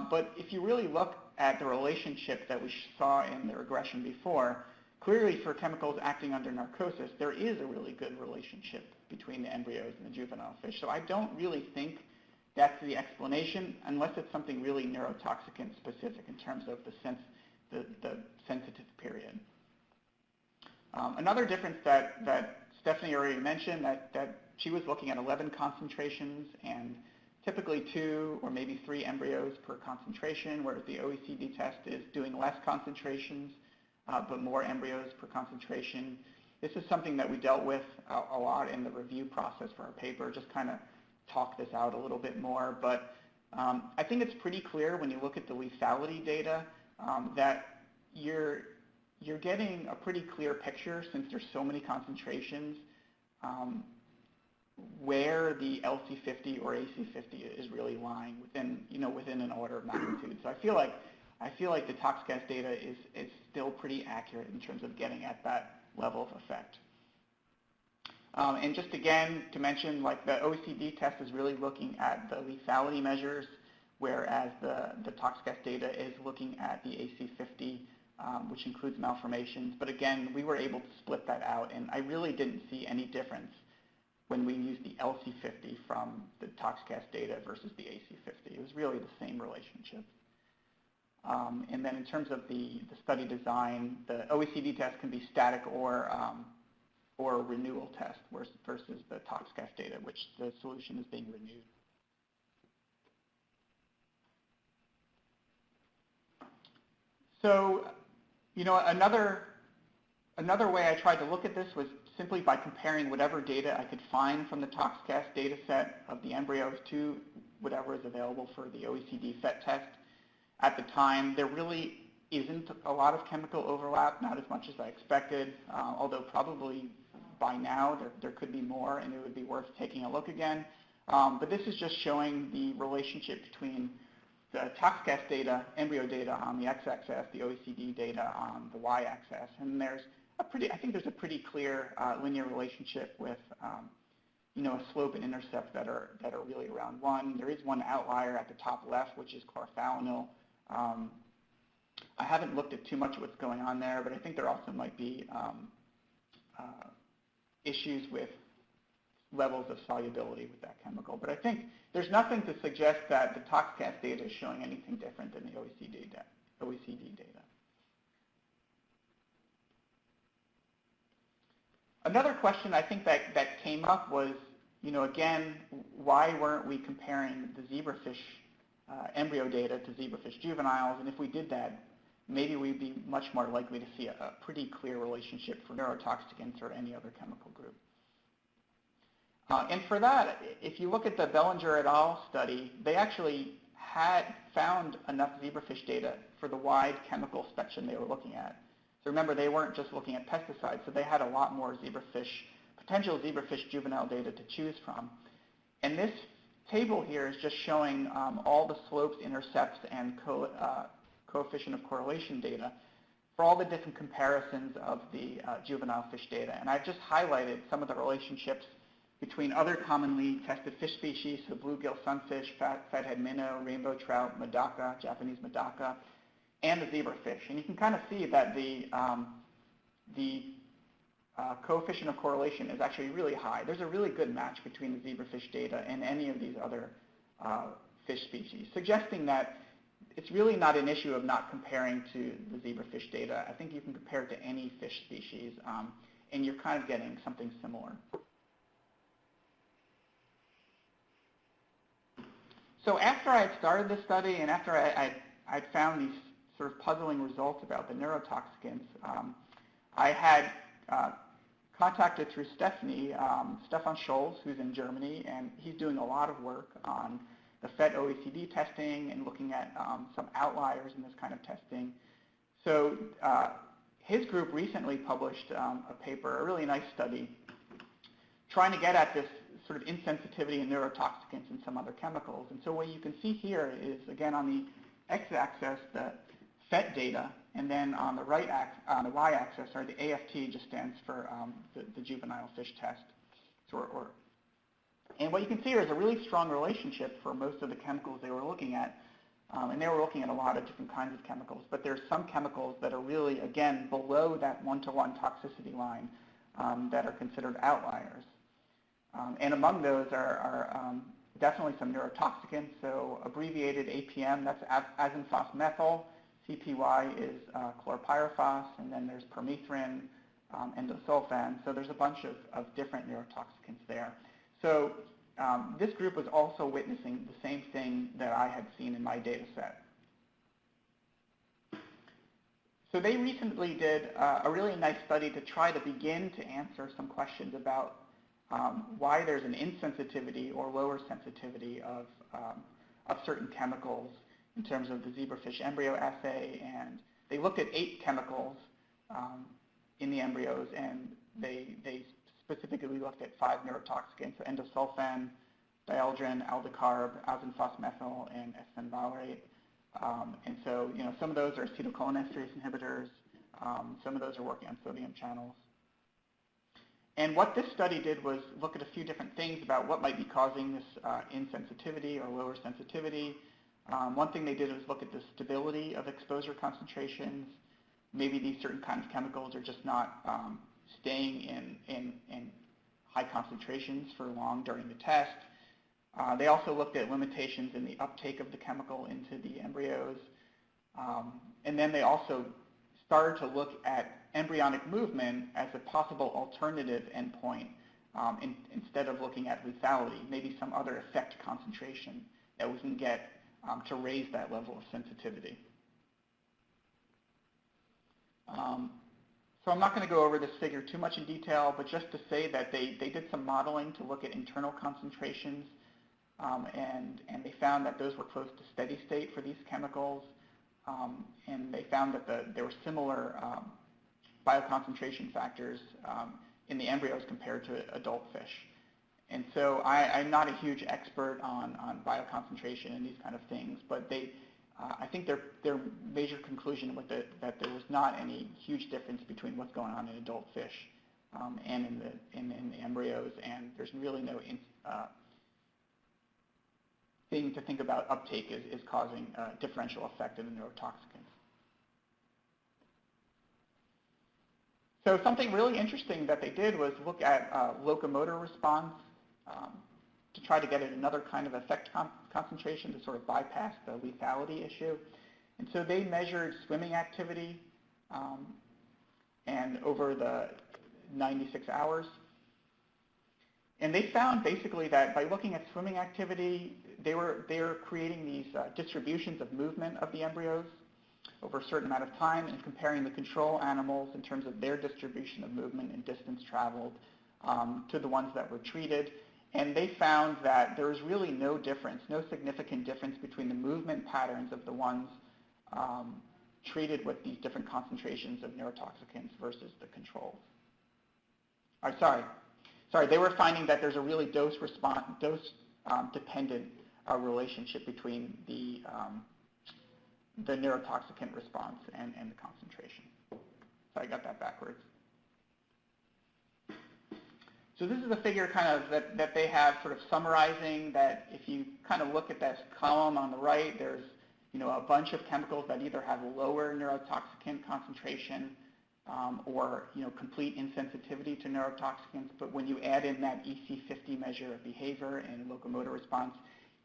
But if you really look at the relationship that we saw in the regression before, clearly for chemicals acting under narcosis, there is a really good relationship between the embryos and the juvenile fish. So I don't really think that's the explanation, unless it's something really neurotoxicant specific in terms of the sensitive period. Another difference that Stephanie already mentioned, that she was looking at 11 concentrations and typically 2 or maybe 3 embryos per concentration, whereas the OECD test is doing less concentrations but more embryos per concentration. This is something that we dealt with a lot in the review process for our paper, just kind of talk this out a little bit more. But I think it's pretty clear when you look at the lethality data that you're getting a pretty clear picture, since there's so many concentrations, where the LC50 or AC50 is really lying within an order of magnitude. So I feel like the ToxCast data is still pretty accurate in terms of getting at that level of effect. And just again to mention, like the OECD test is really looking at the lethality measures, whereas the ToxCast data is looking at the AC50, which includes malformations. But again, we were able to split that out, and I really didn't see any difference when we used the LC50 from the ToxCast data versus the AC50. It was really the same relationship. And then in terms of the study design, the OECD test can be static or for renewal test versus the ToxCast data, which the solution is being renewed. So, you know, another way I tried to look at this was simply by comparing whatever data I could find from the ToxCast data set of the embryos to whatever is available for the OECD FET test. At the time, there really isn't a lot of chemical overlap, not as much as I expected, although probably by now there could be more and it would be worth taking a look again. But this is just showing the relationship between the ToxCast data, embryo data on the x-axis, the OECD data on the y-axis, and there's I think there's a pretty clear linear relationship with you know, a slope and intercept that are really around 1. There is one outlier at the top left, which is chlorphalanyl. I haven't looked at too much of what's going on there, but I think there also might be issues with levels of solubility with that chemical. But I think there's nothing to suggest that the ToxCast data is showing anything different than the OECD data. Another question I think that came up was, you know, again, why weren't we comparing the zebrafish embryo data to zebrafish juveniles? And if we did that, maybe we'd be much more likely to see a pretty clear relationship for neurotoxicants or any other chemical group. And for that, if you look at the Bellinger et al. Study, they actually had found enough zebrafish data for the wide chemical spectrum they were looking at. So remember, they weren't just looking at pesticides, so they had a lot more potential zebrafish juvenile data to choose from. And this table here is just showing all the slopes, intercepts, and coefficient of correlation data for all the different comparisons of the juvenile fish data. And I've just highlighted some of the relationships between other commonly tested fish species, so bluegill sunfish, fathead minnow, rainbow trout, medaka, Japanese medaka, and the zebrafish. And you can kind of see that the coefficient of correlation is actually really high. There's a really good match between the zebrafish data and any of these other fish species, suggesting that it's really not an issue of not comparing to the zebrafish data. I think you can compare it to any fish species, and you're kind of getting something similar. So after I had started this study and after I'd found these sort of puzzling results about the neurotoxicants, I had contacted through Stefan Scholz, who's in Germany, and he's doing a lot of work on the FET OECD testing and looking at some outliers in this kind of testing. So his group recently published a paper, a really nice study, trying to get at this sort of insensitivity in neurotoxicants and some other chemicals. And so what you can see here is, again, on the x-axis, the FET data, and then on the on the y-axis, the AFT just stands for the juvenile fish test. And what you can see here is a really strong relationship for most of the chemicals they were looking at. And they were looking at a lot of different kinds of chemicals, but there's some chemicals that are really, again, below that 1-to-1 toxicity line that are considered outliers. And among those are definitely some neurotoxicants, so abbreviated APM, that's azinphosmethyl. CPY is chlorpyrifos, and then there's permethrin, endosulfan. So there's a bunch of different neurotoxicants there. So this group was also witnessing the same thing that I had seen in my data set. So they recently did a really nice study to try to begin to answer some questions about why there's an insensitivity or lower sensitivity of certain chemicals in terms of the zebrafish embryo assay. And they looked at 8 chemicals in the embryos, and they specifically looked at 5 neurotoxicants, so endosulfan, dieldrin, aldecarb, azinphosmethyl, and S-phenvalate. And so, you know, some of those are acetylcholinesterase inhibitors. Some of those are working on sodium channels. And what this study did was look at a few different things about what might be causing this insensitivity or lower sensitivity. One thing they did was look at the stability of exposure concentrations. Maybe these certain kinds of chemicals are just not staying in high concentrations for long during the test. They also looked at limitations in the uptake of the chemical into the embryos. And then they also started to look at embryonic movement as a possible alternative endpoint instead of looking at lethality, maybe some other effect concentration that we can get to raise that level of sensitivity. So I'm not going to go over this figure too much in detail, but just to say that they did some modeling to look at internal concentrations, and they found that those were close to steady state for these chemicals, and they found that there were similar bioconcentration factors in the embryos compared to adult fish. And so I'm not a huge expert on bioconcentration and these kind of things, but I think their major conclusion was that there was not any huge difference between what's going on in adult fish and in the embryos, and there's really no thing to think about uptake is causing a differential effect in the neurotoxicants. So something really interesting that they did was look at locomotor response to try to get at another kind of effect concentration to sort of bypass the lethality issue. And so they measured swimming activity and over the 96 hours. And they found basically that by looking at swimming activity, they were creating these distributions of movement of the embryos over a certain amount of time and comparing the control animals in terms of their distribution of movement and distance traveled to the ones that were treated. And they found that there was really no difference, no significant difference between the movement patterns of the ones treated with these different concentrations of neurotoxicants versus the controls. Sorry, they were finding that there's a really dose-dependent relationship between the neurotoxicant response and the concentration. So I got that backwards. So this is a figure kind of that they have sort of summarizing that if you kind of look at this column on the right, there's a bunch of chemicals that either have a lower neurotoxicant concentration or complete insensitivity to neurotoxicants. But when you add in that EC50 measure of behavior and locomotor response,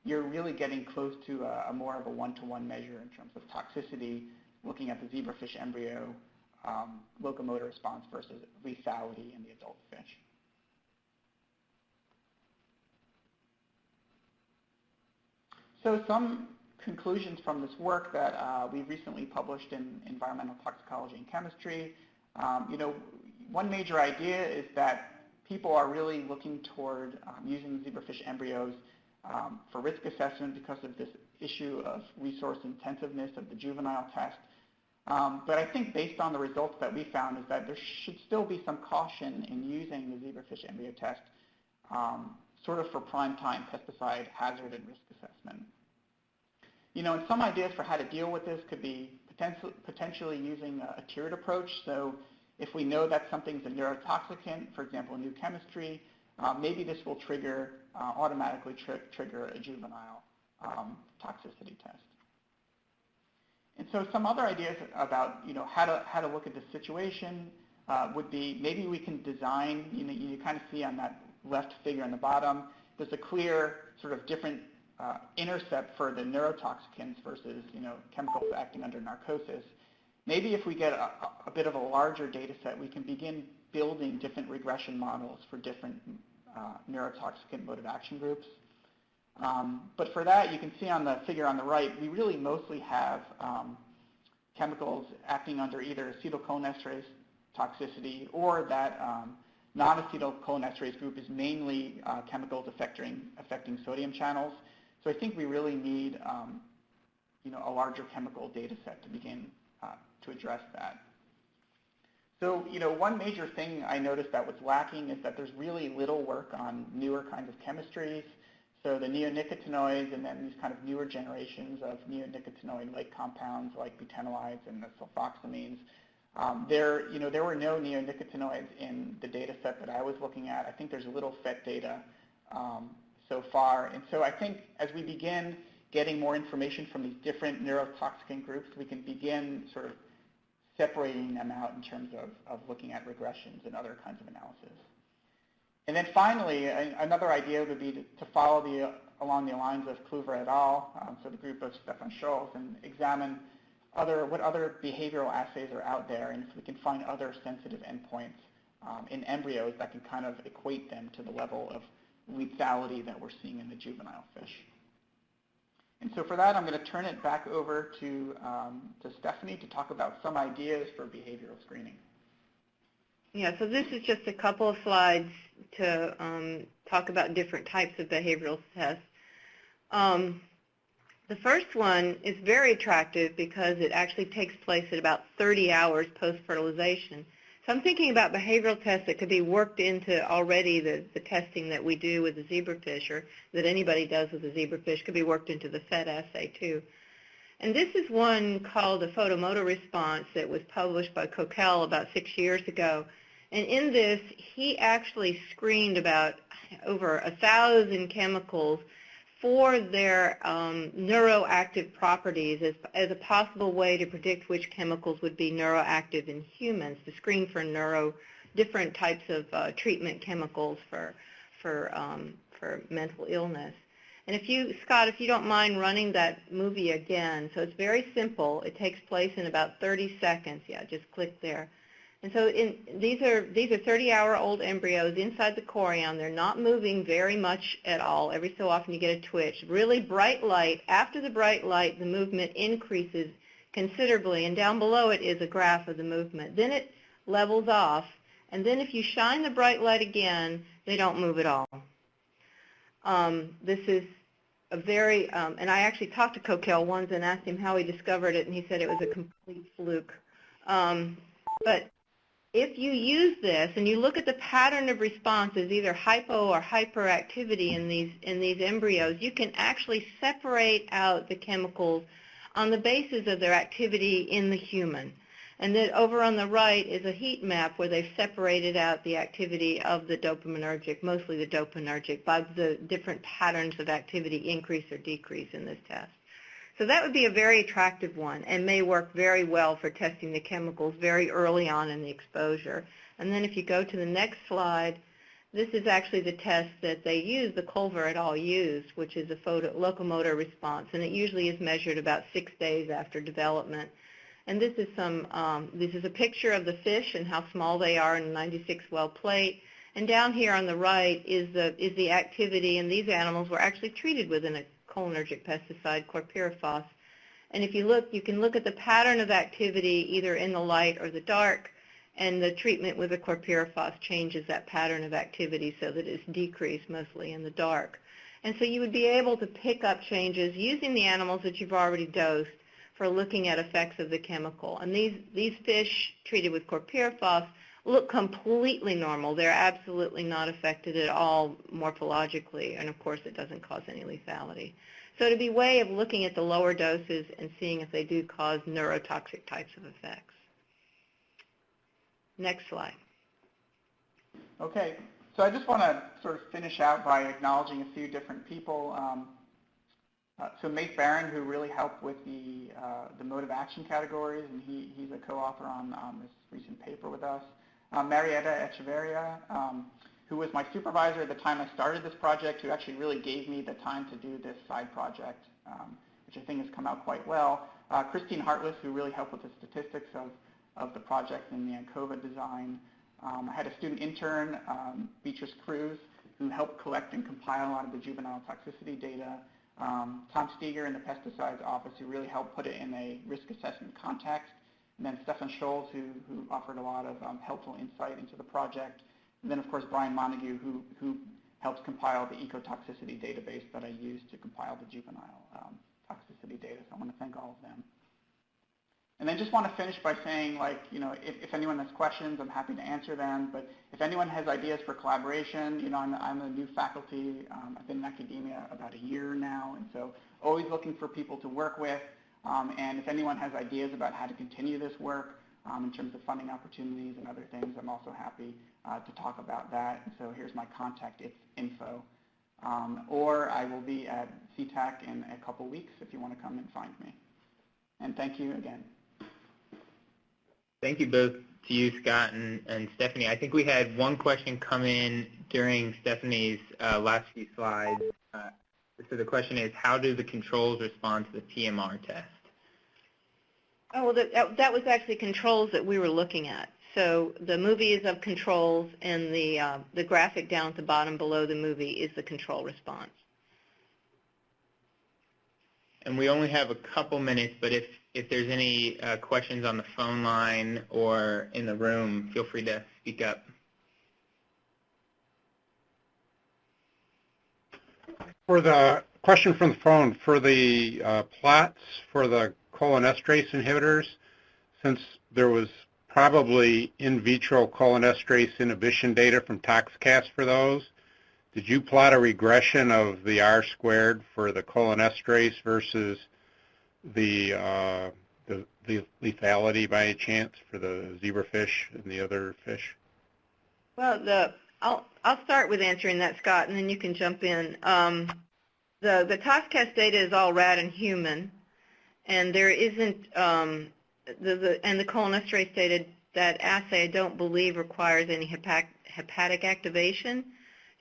you're really getting close to a more of a one-to-one measure in terms of toxicity, looking at the zebrafish embryo locomotor response versus lethality in the adult fish. So some conclusions from this work that we recently published in Environmental Toxicology and Chemistry. One major idea is that people are really looking toward using zebrafish embryos for risk assessment because of this issue of resource intensiveness of the juvenile test. But I think based on the results that we found is that there should still be some caution in using the zebrafish embryo test sort of for prime time pesticide hazard and risk assessment. And some ideas for how to deal with this could be potentially using a tiered approach. So if we know that something's a neurotoxicant, for example, a new chemistry, maybe this will automatically trigger a juvenile toxicity test. And so some other ideas about how to look at the situation would be maybe we can design, you kind of see on that left figure on the bottom, there's a clear sort of different intercept for the neurotoxicants versus chemicals acting under narcosis. Maybe if we get a bit of a larger data set, we can begin building different regression models for different neurotoxicant mode of action groups. But for that, you can see on the figure on the right, we really mostly have chemicals acting under either acetylcholinesterase toxicity or that non-acetylcholinesterase group is mainly chemicals affecting sodium channels. So I think we really need a larger chemical data set to begin to address that. So one major thing I noticed that was lacking is that there's really little work on newer kinds of chemistries. So the neonicotinoids and then these kind of newer generations of neonicotinoid-like compounds like butanolides and the sulfoxamines. There were no neonicotinoids in the data set that I was looking at. I think there's a little FET data so far. And so I think as we begin getting more information from these different neurotoxicant groups, we can begin sort of separating them out in terms of looking at regressions and other kinds of analysis. And then finally, another idea would be to follow along the lines of Kluver et al., so the group of Stefan Schultz, and examine what other behavioral assays are out there, and if we can find other sensitive endpoints in embryos that can kind of equate them to the level of lethality that we're seeing in the juvenile fish. And so for that, I'm going to turn it back over to Stephanie to talk about some ideas for behavioral screening. Yeah, so this is just a couple of slides to talk about different types of behavioral tests. The first one is very attractive because it actually takes place at about 30 hours post-fertilization. So I'm thinking about behavioral tests that could be worked into already the testing that we do with the zebrafish, or that anybody does with the zebrafish, could be worked into the FET assay too. And this is one called a photomotor response that was published by Coquel about 6 years ago. And in this, he actually screened about over 1,000 chemicals for their neuroactive properties as a possible way to predict which chemicals would be neuroactive in humans, to screen for different types of treatment chemicals for mental illness. And Scott, if you don't mind running that movie again, so it's very simple. It takes place in about 30 seconds. Yeah, just click there. And so these are 30-hour-old embryos inside the chorion. They're not moving very much at all. Every so often you get a twitch. Really bright light. After the bright light, the movement increases considerably, and down below it is a graph of the movement. Then it levels off, and then if you shine the bright light again, they don't move at all. This is a very, and I actually talked to Coquel once and asked him how he discovered it, and he said it was a complete fluke. But if you use this and you look at the pattern of responses, either hypo or hyperactivity in these embryos, you can actually separate out the chemicals on the basis of their activity in the human. And then over on the right is a heat map where they've separated out the activity of the dopaminergic, mostly the dopaminergic, by the different patterns of activity increase or decrease in this test. So that would be a very attractive one and may work very well for testing the chemicals very early on in the exposure. And then if you go to the next slide, this is actually the test that they use, the Culver et al. Used, which is a locomotor response, and it usually is measured about 6 days after development. And this is a picture of the fish and how small they are in a 96-well plate. And down here on the right is the activity, and these animals were actually treated with a cholinergic pesticide, chlorpyrifos. And if you look, you can look at the pattern of activity either in the light or the dark, and the treatment with the chlorpyrifos changes that pattern of activity so that it's decreased mostly in the dark. And so you would be able to pick up changes using the animals that you've already dosed for looking at effects of the chemical. And these fish treated with chlorpyrifos look completely normal. They're absolutely not affected at all morphologically, and of course it doesn't cause any lethality. So it'd be a way of looking at the lower doses and seeing if they do cause neurotoxic types of effects. Next slide. Okay, so I just want to sort of finish out by acknowledging a few different people. So Nate Barron, who really helped with the mode of action categories, and he's a co-author on this recent paper with us. Marietta Echeverria, who was my supervisor at the time I started this project, who actually really gave me the time to do this side project, which I think has come out quite well. Christine Hartless, who really helped with the statistics of the project and the ANCOVA design. I had a student intern, Beatrice Cruz, who helped collect and compile a lot of the juvenile toxicity data. Tom Steger in the pesticides office, who really helped put it in a risk assessment context. And then Stefan Scholz, who offered a lot of helpful insight into the project. And then, of course, Brian Montague, who helps compile the ecotoxicity database that I used to compile the juvenile toxicity data. So I want to thank all of them. And then just want to finish by saying, like, you know, if anyone has questions, I'm happy to answer them. But if anyone has ideas for collaboration, you know, I'm a new faculty. I've been in academia about a year now, and so always looking for people to work with. And if anyone has ideas about how to continue this work in terms of funding opportunities and other things, I'm also happy to talk about that. And so here's my contact info. Or I will be at CTAC in a couple weeks if you want to come and find me. And thank you again. Thank you both to you, Scott and Stephanie. I think we had one question come in during Stephanie's last few slides. So the question is, how do the controls respond to the PMR test? Oh, well, that was actually controls that we were looking at. So the movie is of controls, and the graphic down at the bottom below the movie is the control response. And we only have a couple minutes, but if there's any questions on the phone line or in the room, feel free to speak up. For the question from the phone, for the plots for the cholinesterase inhibitors, since there was probably in vitro cholinesterase inhibition data from ToxCast for those, did you plot a regression of the R squared for the cholinesterase versus the lethality by any chance for the zebrafish and the other fish? Well, I'll start with answering that, Scott, and then you can jump in. The ToxCast data is all rat and human, and there isn't and the cholinesterase data, that assay I don't believe requires any hepatic activation.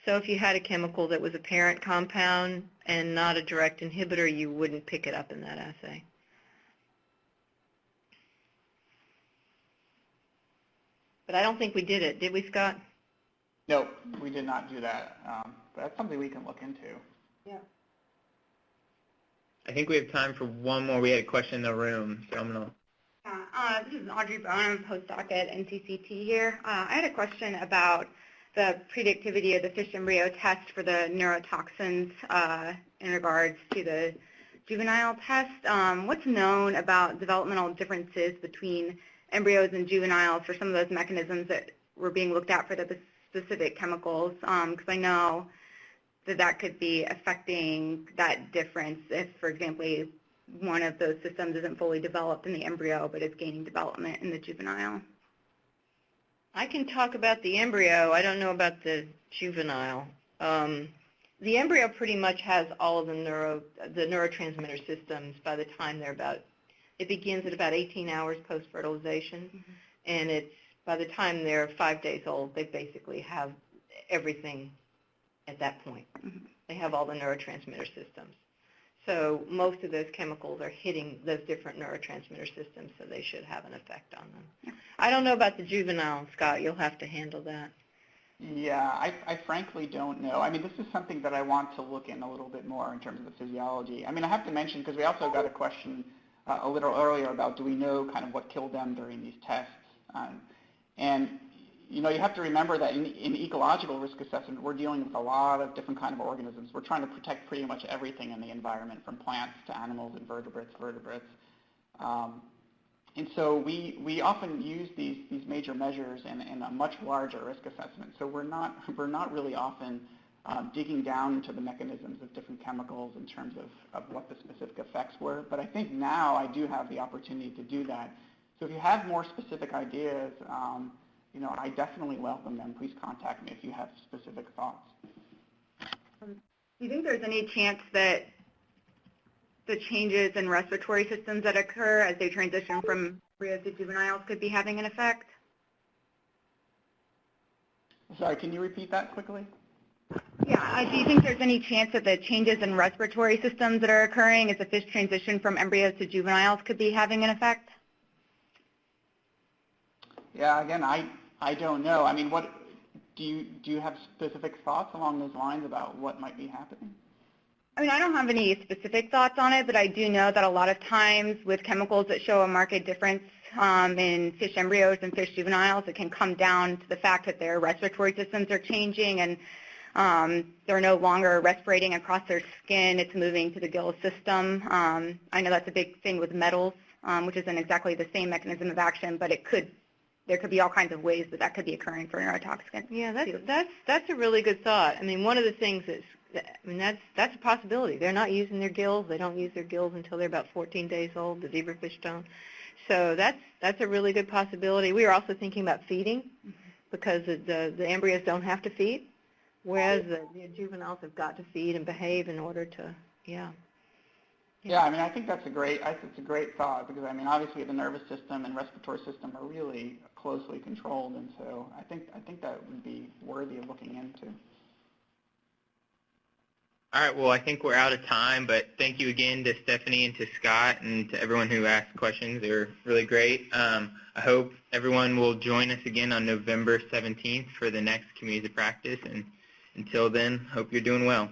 So if you had a chemical that was a parent compound and not a direct inhibitor, you wouldn't pick it up in that assay. But I don't think we did it. Did we, Scott? No, we did not do that. But that's something we can look into. Yeah. I think we have time for one more. We had a question in the room, so I'm going to... This is Audrey Bone. I'm a postdoc at NCCT here. I had a question about the predictivity of the fish embryo test for the neurotoxins in regards to the juvenile test. What's known about developmental differences between embryos and juveniles for some of those mechanisms that were being looked at for the specific chemicals? Because I know that could be affecting that difference if, for example, one of those systems isn't fully developed in the embryo but is gaining development in the juvenile. I can talk about the embryo. I don't know about the juvenile. The embryo pretty much has all of the neurotransmitter systems by the time it begins at about 18 hours post-fertilization, and it's by the time they're 5 days old, they basically have everything at that point. They have all the neurotransmitter systems. So most of those chemicals are hitting those different neurotransmitter systems, so they should have an effect on them. I don't know about the juvenile, Scott. You'll have to handle that. Yeah, I frankly don't know. I mean, this is something that I want to look in a little bit more in terms of the physiology. I mean, I have to mention, because we also got a question a little earlier about do we know kind of what killed them during these tests. And you know, you have to remember that in ecological risk assessment, we're dealing with a lot of different kind of organisms. We're trying to protect pretty much everything in the environment, from plants to animals and vertebrates. And so we often use these major measures in a much larger risk assessment. So we're not really often digging down into the mechanisms of different chemicals in terms of what the specific effects were. But I think now I do have the opportunity to do that. So if you have more specific ideas, you know, I definitely welcome them. Please contact me if you have specific thoughts. Do you think there's any chance that the changes in respiratory systems that occur as they transition from embryos to juveniles could be having an effect? Sorry, can you repeat that quickly? Yeah, do you think there's any chance that the changes in respiratory systems that are occurring as the fish transition from embryos to juveniles could be having an effect? Yeah, again, I don't know. I mean, what do you have specific thoughts along those lines about what might be happening? I mean, I don't have any specific thoughts on it, but I do know that a lot of times with chemicals that show a marked difference in fish embryos and fish juveniles, it can come down to the fact that their respiratory systems are changing and they're no longer respirating across their skin. It's moving to the gill system. I know that's a big thing with metals, which isn't exactly the same mechanism of action, but there could be all kinds of ways that could be occurring for neurotoxin. Yeah, that's a really good thought. I mean, one of the things is, that's a possibility. They're not using their gills. They don't use their gills until they're about 14 days old. The zebrafish don't. So that's a really good possibility. We were also thinking about feeding, because the embryos don't have to feed, whereas the juveniles have got to feed and behave in order to, yeah. Yeah, I mean, I think it's a great thought, because I mean, obviously the nervous system and respiratory system are really closely controlled, and so I think that would be worthy of looking into. All right, well, I think we're out of time, but thank you again to Stephanie and to Scott and to everyone who asked questions. They were really great. I hope everyone will join us again on November 17th for the next Communities of Practice, and until then, hope you're doing well.